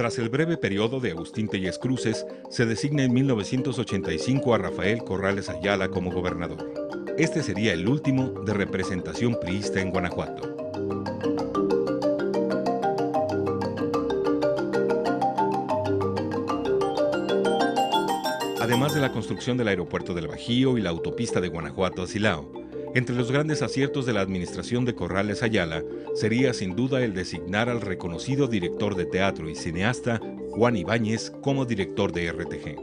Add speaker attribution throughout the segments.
Speaker 1: Tras el breve periodo de Agustín Telles Cruces, se designa en 1985 a Rafael Corrales Ayala como gobernador. Este sería el último de representación priista en Guanajuato. Además de la construcción del aeropuerto del Bajío y la autopista de Guanajuato a Silao, entre los grandes aciertos de la administración de Corrales Ayala sería sin duda el designar al reconocido director de teatro y cineasta Juan Ibáñez como director de RTG.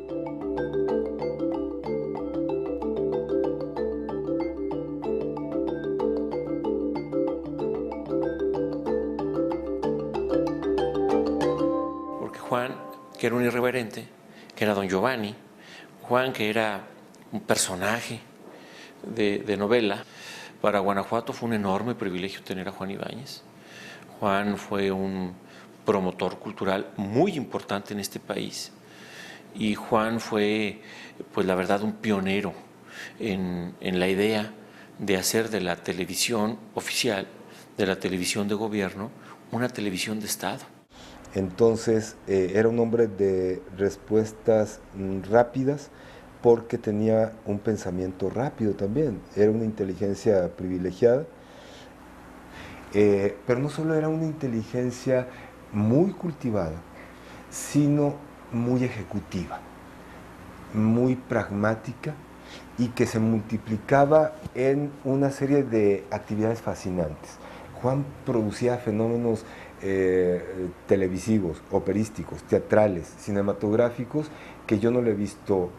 Speaker 2: Porque Juan, que era un irreverente, que era don Giovanni, Juan, que era un personaje de novela, para Guanajuato fue un enorme privilegio tener a Juan Ibáñez. Juan fue un promotor cultural muy importante en este país y Juan fue, pues la verdad, un pionero en la idea de hacer de la televisión oficial, de la televisión de gobierno, una televisión de Estado.
Speaker 3: Entonces era un hombre de respuestas rápidas porque tenía un pensamiento rápido también, era una inteligencia privilegiada, pero no solo era una inteligencia muy cultivada, sino muy ejecutiva, muy pragmática y que se multiplicaba en una serie de actividades fascinantes. Juan producía fenómenos televisivos, operísticos, teatrales, cinematográficos que yo no le he visto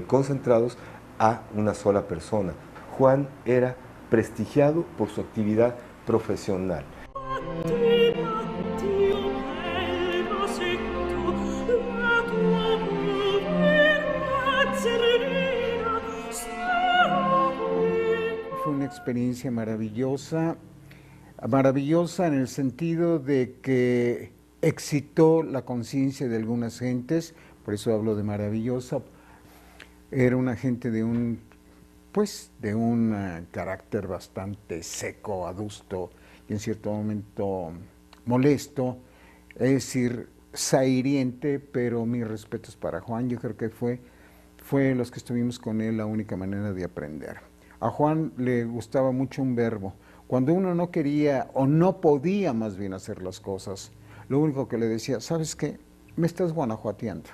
Speaker 3: concentrados a una sola persona. Juan era prestigiado por su actividad profesional.
Speaker 4: Fue una experiencia maravillosa. Maravillosa en el sentido de que excitó la conciencia de algunas gentes, por eso hablo de maravillosa. Era una gente de un carácter bastante seco, adusto y en cierto momento molesto, es decir, sahiriente, pero mis respetos para Juan. Yo creo que fue los que estuvimos con él la única manera de aprender. A Juan le gustaba mucho un verbo. Cuando uno no quería o no podía más bien hacer las cosas, lo único que le decía, ¿sabes qué? Me estás guanajuateando.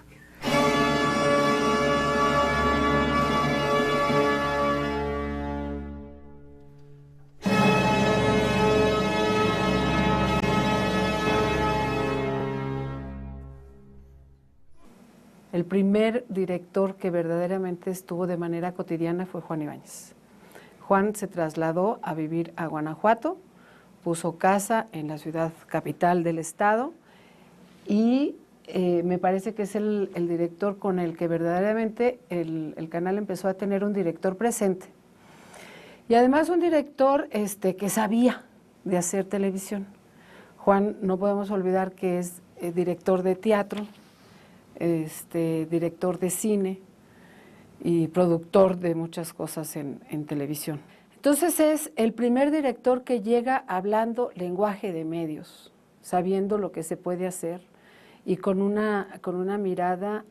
Speaker 5: El primer director que verdaderamente estuvo de manera cotidiana fue Juan Ibáñez. Juan se trasladó a vivir a Guanajuato, puso casa en la ciudad capital del estado y me parece que es el director con el que verdaderamente el canal empezó a tener un director presente. Y además un director que sabía de hacer televisión. Juan, no podemos olvidar que es director de teatro, director de cine y productor de muchas cosas en televisión. Entonces es el primer director que llega hablando lenguaje de medios, sabiendo lo que se puede hacer y con una mirada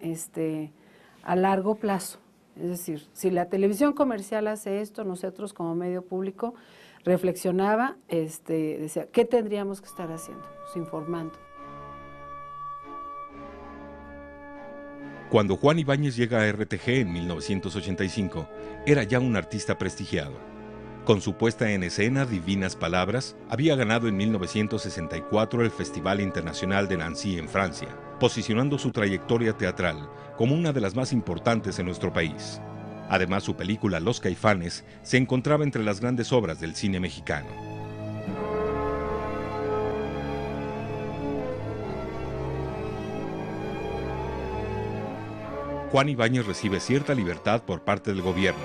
Speaker 5: a largo plazo. Es decir, si la televisión comercial hace esto, nosotros como medio público reflexionaba, decía, ¿qué tendríamos que estar haciendo? Pues informando.
Speaker 1: Cuando Juan Ibáñez llega a RTG en 1985, era ya un artista prestigiado. Con su puesta en escena Divinas Palabras, había ganado en 1964 el Festival Internacional de Nancy en Francia, posicionando su trayectoria teatral como una de las más importantes en nuestro país. Además, su película Los Caifanes se encontraba entre las grandes obras del cine mexicano. Juan Ibáñez recibe cierta libertad por parte del gobierno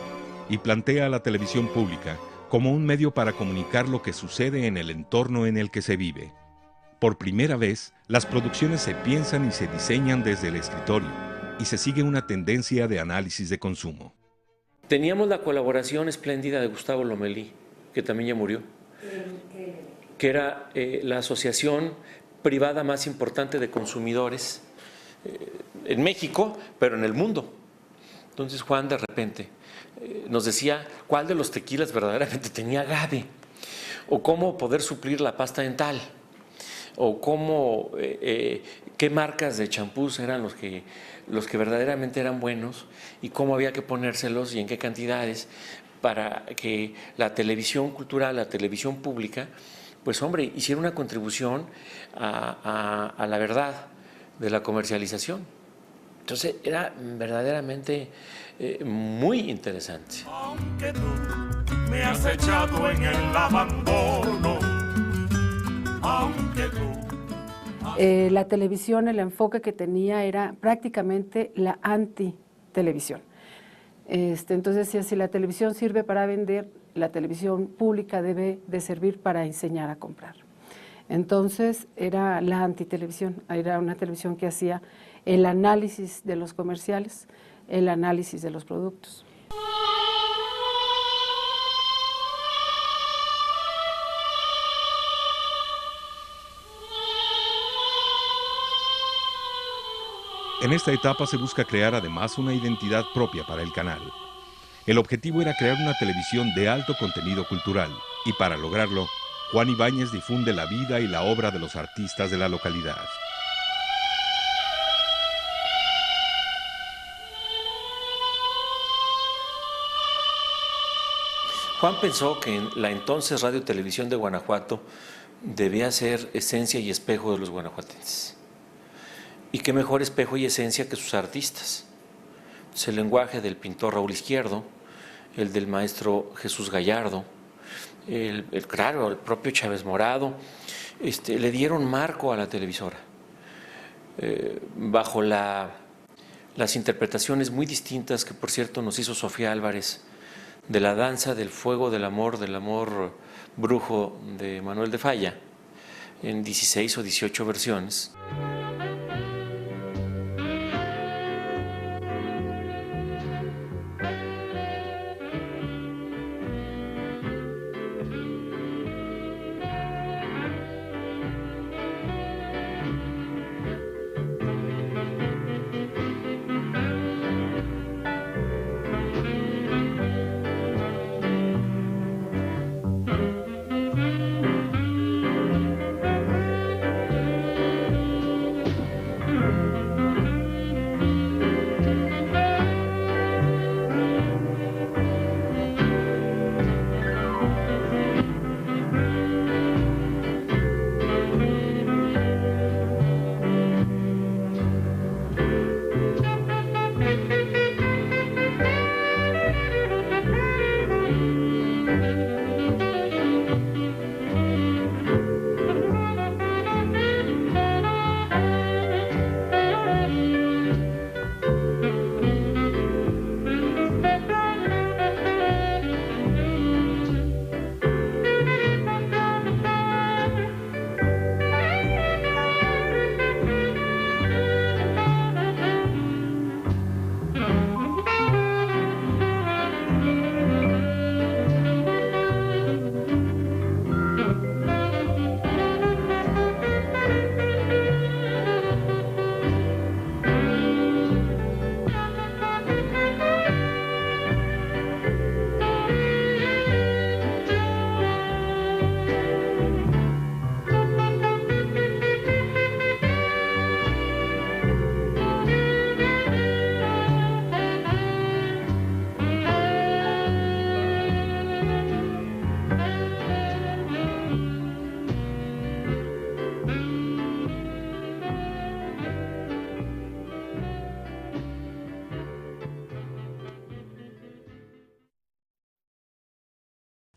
Speaker 1: y plantea a la televisión pública como un medio para comunicar lo que sucede en el entorno en el que se vive. Por primera vez, las producciones se piensan y se diseñan desde el escritorio y se sigue una tendencia de análisis de consumo.
Speaker 2: Teníamos la colaboración espléndida de Gustavo Lomelí, que también ya murió, que era la asociación privada más importante de consumidores en México, pero en el mundo. Entonces Juan de repente nos decía cuál de los tequilas verdaderamente tenía agave, o cómo poder suplir la pasta dental, o cómo, qué marcas de champús eran los que verdaderamente eran buenos y cómo había que ponérselos y en qué cantidades para que la televisión cultural, la televisión pública, pues hombre, hiciera una contribución a la verdad de la comercialización. Entonces era verdaderamente muy interesante.
Speaker 6: Aunque tú me has echado en el abandono, aunque tú...
Speaker 5: La televisión, el enfoque que tenía era prácticamente la anti-televisión. Entonces decía, si la televisión sirve para vender, la televisión pública debe de servir para enseñar a comprar. Entonces era la antitelevisión, era una televisión que hacía el análisis de los comerciales, el análisis de los productos.
Speaker 1: En esta etapa se busca crear además una identidad propia para el canal. El objetivo era crear una televisión de alto contenido cultural y para lograrlo, Juan Ibáñez difunde la vida y la obra de los artistas de la localidad.
Speaker 2: Juan pensó que la entonces Radio Televisión de Guanajuato debía ser esencia y espejo de los guanajuatenses. Y qué mejor espejo y esencia que sus artistas. Es el lenguaje del pintor Raúl Izquierdo, el del maestro Jesús Gallardo, claro, el propio Chávez Morado, le dieron marco a la televisora. Bajo las interpretaciones muy distintas que, por cierto, nos hizo Sofía Álvarez, de la danza del fuego del amor brujo de Manuel de Falla, en 16 o 18 versiones.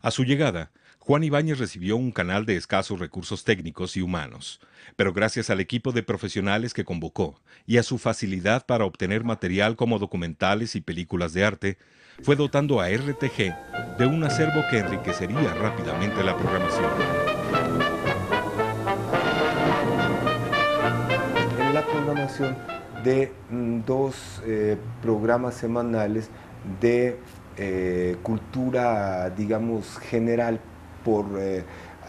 Speaker 1: A su llegada, Juan Ibáñez recibió un canal de escasos recursos técnicos y humanos, pero gracias al equipo de profesionales que convocó y a su facilidad para obtener material como documentales y películas de arte, fue dotando a RTG de un acervo que enriquecería rápidamente la programación.
Speaker 3: En la programación de dos programas semanales de cultura, digamos, general, por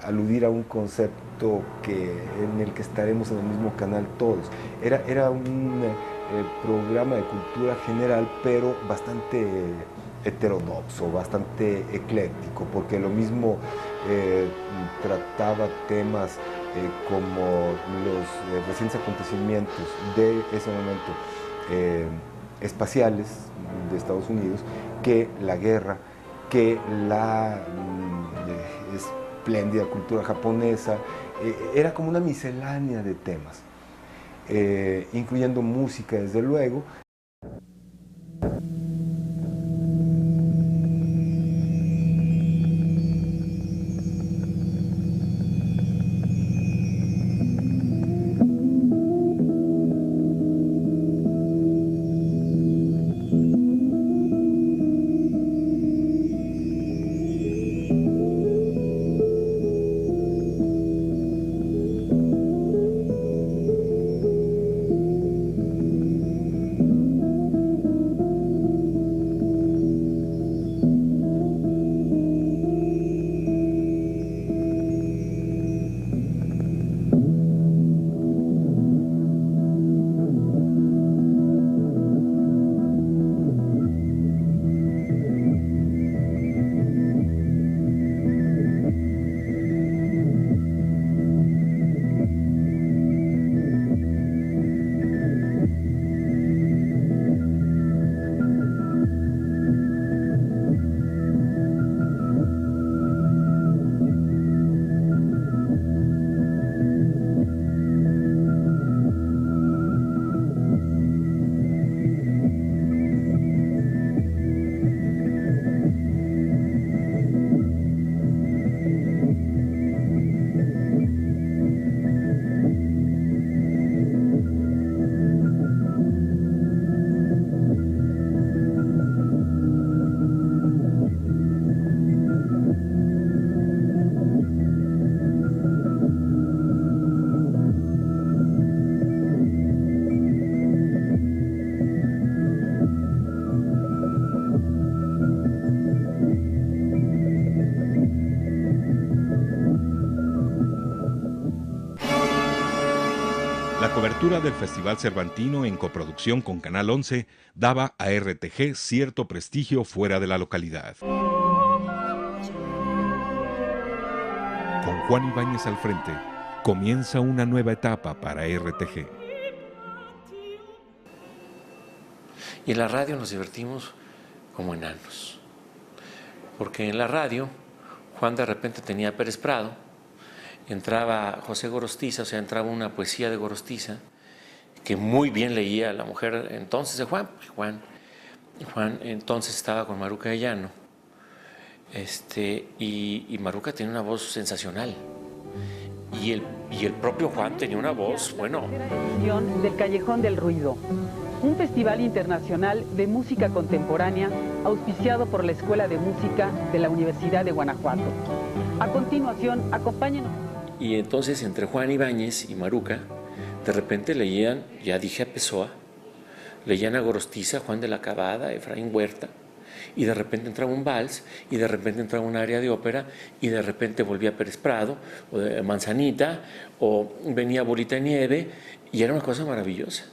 Speaker 3: aludir a un concepto en el que estaremos en el mismo canal todos. Era un programa de cultura general, pero bastante heterodoxo, bastante ecléctico, porque lo mismo trataba temas como los recientes acontecimientos de ese momento espaciales de Estados Unidos, que la guerra, que la espléndida cultura japonesa. Era como una miscelánea de temas, incluyendo música, desde luego.
Speaker 1: La cobertura del Festival Cervantino en coproducción con Canal 11 daba a RTG cierto prestigio fuera de la localidad. Con Juan Ibáñez al frente, comienza una nueva etapa para RTG.
Speaker 2: Y en la radio nos divertimos como enanos, porque en la radio Juan de repente tenía a Pérez Prado, entraba José Gorostiza, o sea, entraba una poesía de Gorostiza, que muy bien leía la mujer entonces de Juan, porque Juan entonces estaba con Maruca de Llano, y Maruca tenía una voz sensacional, y el propio Juan tenía una voz, bueno.
Speaker 7: Edición del Callejón del Ruido, un festival internacional de música contemporánea auspiciado por la Escuela de Música de la Universidad de Guanajuato. A continuación, acompáñenos.
Speaker 2: Y entonces entre Juan Ibáñez y Maruca, de repente leían, ya dije a Pessoa, leían a Gorostiza, Juan de la Cabada, Efraín Huerta, y de repente entraba un vals, y de repente entraba un área de ópera, y de repente volvía Pérez Prado, o Manzanita, o venía Bolita de Nieve, y era una cosa maravillosa.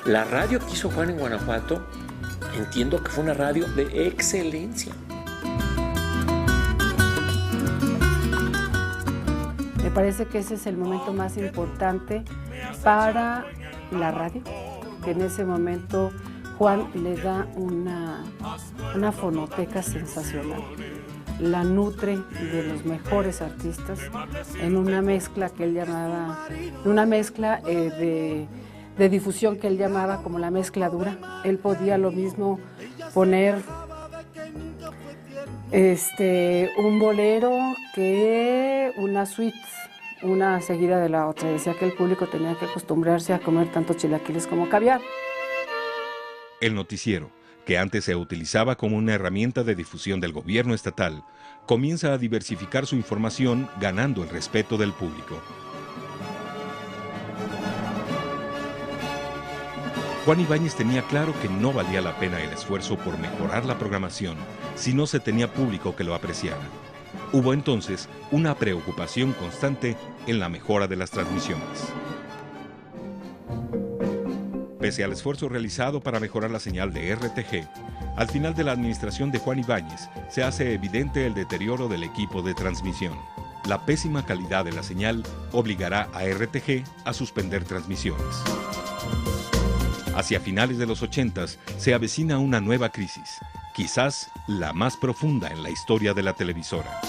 Speaker 2: La radio que hizo Juan en Guanajuato, entiendo que fue una radio de excelencia.
Speaker 5: Me parece que ese es el momento más importante para la radio, que en ese momento Juan le da una fonoteca sensacional, la nutre de los mejores artistas en una mezcla que él llamaba, de difusión que él llamaba como la mezcla dura. Él podía lo mismo poner un bolero que una suite, una seguida de la otra. Decía que el público tenía que acostumbrarse a comer tanto chilaquiles como caviar.
Speaker 1: El noticiero, que antes se utilizaba como una herramienta de difusión del gobierno estatal, comienza a diversificar su información, ganando el respeto del público. Juan Ibáñez tenía claro que no valía la pena el esfuerzo por mejorar la programación si no se tenía público que lo apreciara. Hubo entonces una preocupación constante en la mejora de las transmisiones. Pese al esfuerzo realizado para mejorar la señal de RTG, al final de la administración de Juan Ibáñez se hace evidente el deterioro del equipo de transmisión. La pésima calidad de la señal obligará a RTG a suspender transmisiones. Hacia finales de los 80s se avecina una nueva crisis, quizás la más profunda en la historia de la televisora.